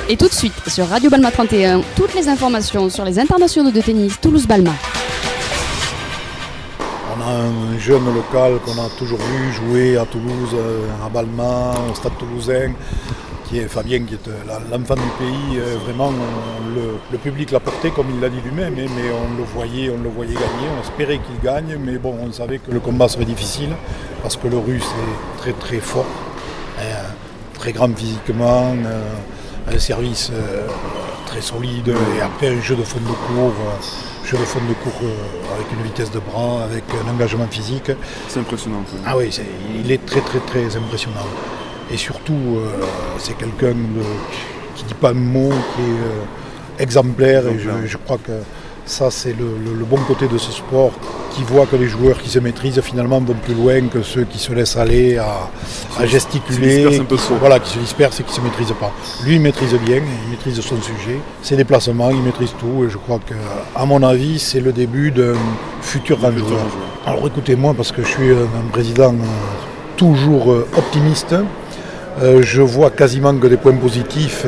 Et tout de suite, sur Radio Balma 31, toutes les informations sur les internationaux de tennis Toulouse-Balma. On a un jeune local qu'on a toujours vu jouer à Toulouse, à Balma, au Stade Toulousain, qui est Fabien, qui est l'enfant du pays. Vraiment, le public l'a porté, comme il l'a dit lui-même, mais on le voyait gagner, on espérait qu'il gagne, mais bon, on savait que le combat serait difficile, parce que le Russe est très très fort, très grand physiquement, un service très solide, et après un jeu de fond de cours. Avec une vitesse de bras, avec un engagement physique. C'est impressionnant. Ah oui, il est très très très impressionnant. Et surtout, c'est quelqu'un qui ne dit pas un mot, qui est exemplaire. Et je crois que ça, c'est le bon côté de ce sport, qui voit que les joueurs qui se maîtrisent finalement vont plus loin que ceux qui se laissent aller à gesticuler, qui se dispersent et qui ne se maîtrisent pas. Lui, il maîtrise bien, il maîtrise son sujet, ses déplacements, il maîtrise tout. Et je crois qu'à mon avis, c'est le début d'un futur grand joueur. Alors écoutez-moi, parce que je suis un président toujours optimiste. Je vois quasiment que des points positifs.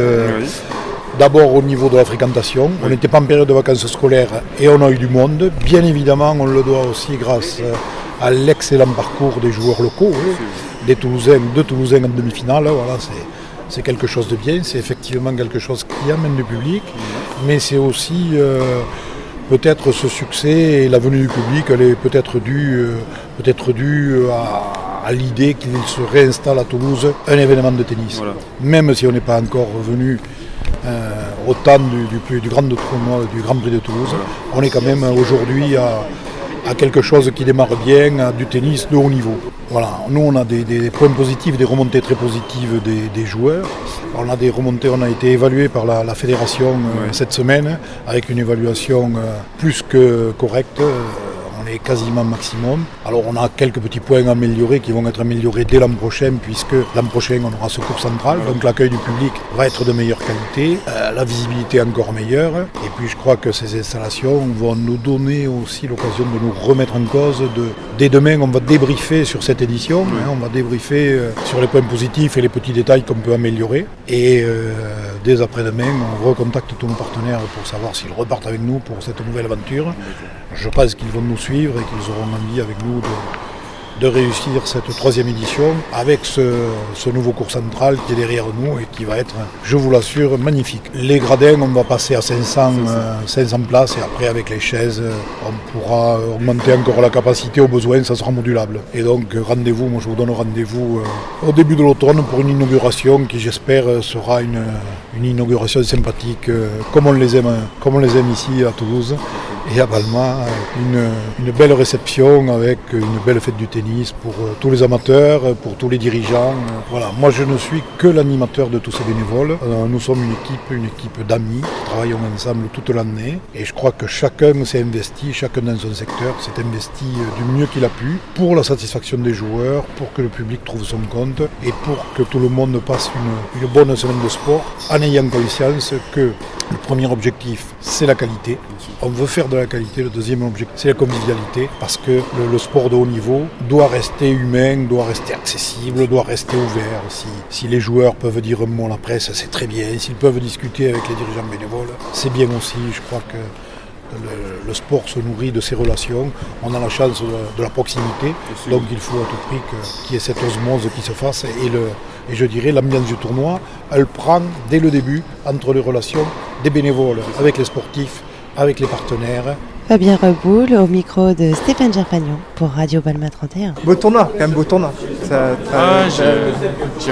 D'abord au niveau de la fréquentation, on n'était pas en période de vacances scolaires et on a eu du monde. Bien évidemment, on le doit aussi grâce à l'excellent parcours des joueurs locaux, deux Toulousains en demi-finale. Voilà, c'est quelque chose de bien, c'est effectivement quelque chose qui amène du public, mais c'est aussi peut-être ce succès et la venue du public, elle est peut-être due à l'idée qu'il se réinstalle à Toulouse un événement de tennis. Voilà. Même si on n'est pas encore revenu au temps du grand tournoi, du Grand Prix de Toulouse, on est quand même aujourd'hui à quelque chose qui démarre bien, à du tennis de haut niveau. Voilà, nous on a des points positifs, des remontées très positives des joueurs. On a des remontées, on a été évalué par la fédération cette semaine, avec une évaluation plus que correcte. On est quasiment maximum. Alors on a quelques petits points à améliorer qui vont être améliorés dès l'an prochain, puisque l'an prochain on aura ce cours central, donc l'accueil du public va être de meilleure qualité, la visibilité encore meilleure, et puis je crois que ces installations vont nous donner aussi l'occasion de nous remettre en cause. Dès demain on va débriefer sur cette édition, on va débriefer sur les points positifs et les petits détails qu'on peut améliorer, et dès après-demain on recontacte tous nos partenaires pour savoir s'ils repartent avec nous pour cette nouvelle aventure. Je pense qu'ils vont nous suivre et qu'ils auront envie avec nous de réussir cette troisième édition avec ce nouveau cours central qui est derrière nous et qui va être, je vous l'assure, magnifique. Les gradins, on va passer à 500 places et après avec les chaises, on pourra augmenter encore la capacité au besoin, ça sera modulable. Et donc rendez-vous, moi je vous donne rendez-vous au début de l'automne pour une inauguration qui j'espère sera une inauguration sympathique comme on les aime ici à Toulouse. Et à Balma, une belle réception avec une belle fête du tennis pour tous les amateurs, pour tous les dirigeants. Voilà, moi je ne suis que l'animateur de tous ces bénévoles. Nous sommes une équipe d'amis qui travaillons ensemble toute l'année. Et je crois que chacun s'est investi, chacun dans son secteur s'est investi du mieux qu'il a pu pour la satisfaction des joueurs, pour que le public trouve son compte et pour que tout le monde passe une bonne semaine de sport en ayant conscience que le premier objectif c'est la qualité. On veut faire de la qualité. Le deuxième objectif, c'est la convivialité, parce que le sport de haut niveau doit rester humain, doit rester accessible, doit rester ouvert. Si les joueurs peuvent dire un mot à la presse, c'est très bien. S'ils peuvent discuter avec les dirigeants bénévoles, c'est bien aussi. Je crois que le sport se nourrit de ces relations. On a la chance de la proximité, donc il faut à tout prix qu'il y ait cette osmose qui se fasse. Et je dirais, l'ambiance du tournoi, elle prend dès le début entre les relations des bénévoles avec les sportifs, avec les partenaires. Fabien Reboul au micro de Stéphane Gerfagnon pour Radio Balma 31. Beau tournoi, quand même beau tournoi. J'ai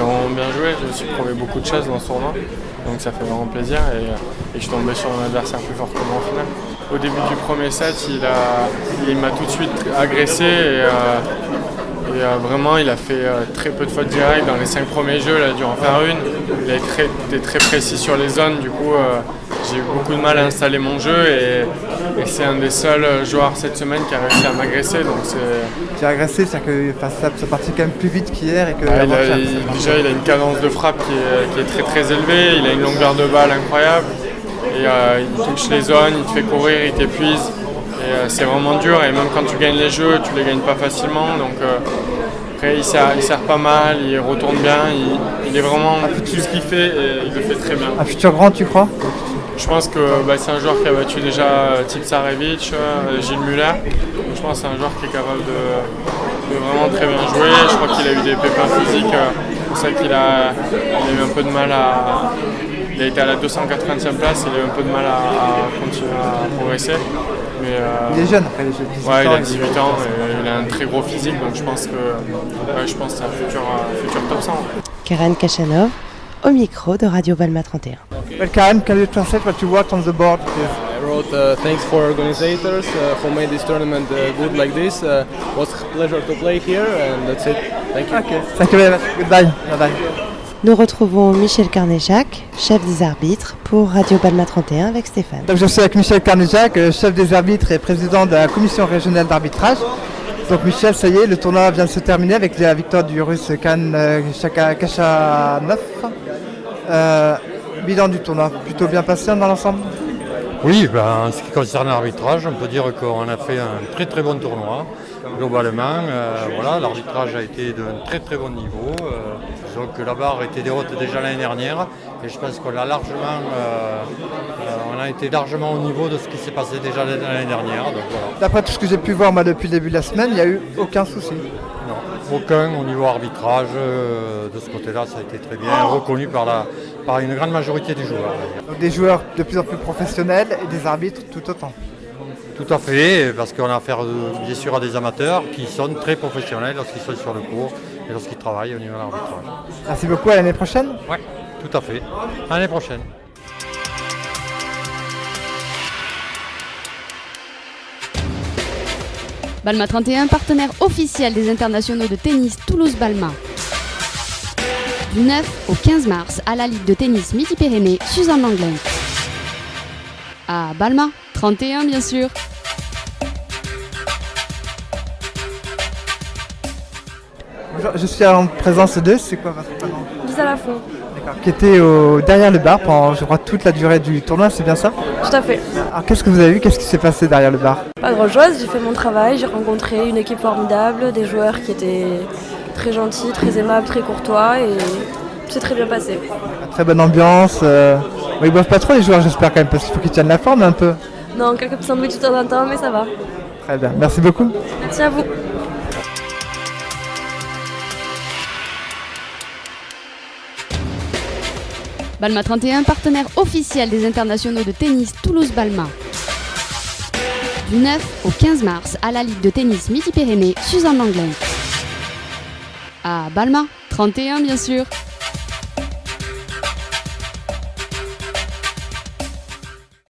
vraiment bien joué, je me suis prouvé beaucoup de choses dans ce tournoi, donc ça fait vraiment plaisir et je suis tombé sur un adversaire plus fort que moi en finale. Au début du premier set, il m'a tout de suite agressé et vraiment il a fait très peu de fautes directes dans les 5 premiers jeux, il a dû en faire une. Il a été très précis sur les zones, du coup j'ai eu beaucoup de mal à installer mon jeu et c'est un des seuls joueurs cette semaine qui a réussi à m'agresser. Qui a agressé, c'est-à-dire que ça partit quand même plus vite qu'hier et que déjà il a une cadence de frappe qui est très très élevée, il a une longueur de balle incroyable et il touche les zones, il te fait courir, il t'épuise et c'est vraiment dur et même quand tu gagnes les jeux, tu les gagnes pas facilement donc Après, il sert pas mal, il retourne bien, il est vraiment tout ce qu'il fait et il le fait très bien. Un futur grand, tu crois? Je pense que c'est un joueur qui a battu déjà Tipsarevic, Gilles Muller. Je pense que c'est un joueur qui est capable de vraiment très bien jouer. Je crois qu'il a eu des pépins physiques. C'est pour ça qu'il a eu un peu de mal à... Il a été à la 280e place, il a eu un peu de mal à continuer à progresser. Mais, il est jeune, après les jeux. Ouais, il a 18 ans, et il a un très gros physique, donc je pense que c'est un futur top 100. Karen Kachanov, au micro de Radio Balma 31. Well, Karen, can you translate what you wrote on the board? I wrote thanks for organizers who made this tournament good like this. Was a pleasure to play here, and that's it. Thank you. Okay, thank you very much. Goodbye. Bye-bye. Nous retrouvons Michel Carnéjac, chef des arbitres, pour Radio Balma 31 avec Stéphane. Donc je suis avec Michel Carnéjac, chef des arbitres et président de la commission régionale d'arbitrage. Donc Michel, ça y est, le tournoi vient de se terminer avec la victoire du Russe Khan Kachanov. Bilan du tournoi, plutôt bien passé dans l'ensemble? Oui, en ce qui concerne l'arbitrage, on peut dire qu'on a fait un très très bon tournoi. Globalement, l'arbitrage a été d'un très très bon niveau. Disons que la barre était haute déjà l'année dernière et je pense qu'on a largement, on a été largement au niveau de ce qui s'est passé déjà l'année dernière. Donc, voilà. D'après tout ce que j'ai pu voir moi, depuis le début de la semaine, il n'y a eu aucun souci. Non, aucun au niveau arbitrage. De ce côté-là, ça a été très bien reconnu par une grande majorité des joueurs. Donc, des joueurs de plus en plus professionnels et des arbitres tout autant. Tout à fait, parce qu'on a affaire bien sûr à des amateurs qui sont très professionnels lorsqu'ils sont sur le court et lorsqu'ils travaillent au niveau de l'arbitrage. Merci beaucoup, à l'année prochaine. Oui, tout à fait. À l'année prochaine. Balma 31, partenaire officiel des internationaux de tennis Toulouse-Balma. Du 9 au 15 mars à la Ligue de tennis Midi-Pyrénées, Suzanne Langlin. À Balma 31, bien sûr. Bonjour, je suis en présence de, c'est quoi votre prénom? Lisa Lafont. D'accord. Qui était derrière le bar pendant, je crois, toute la durée du tournoi, c'est bien ça? Tout à fait. Alors qu'est-ce que vous avez vu? Qu'est-ce qui s'est passé derrière le bar? Pas grand-chose, j'ai fait mon travail, j'ai rencontré une équipe formidable, des joueurs qui étaient très gentils, très aimables, très courtois et tout s'est très bien passé. Très bonne ambiance. Ils boivent pas trop les joueurs, j'espère quand même, parce qu'il faut qu'ils tiennent la forme un peu. Non, quelques petits sandwichs de temps en temps, mais ça va. Très bien, merci beaucoup. Merci à vous. Balma 31, partenaire officiel des internationaux de tennis Toulouse-Balma. Du 9 au 15 mars à la Ligue de tennis Midi-Pyrénées, Suzanne Langlin. À Balma 31, bien sûr.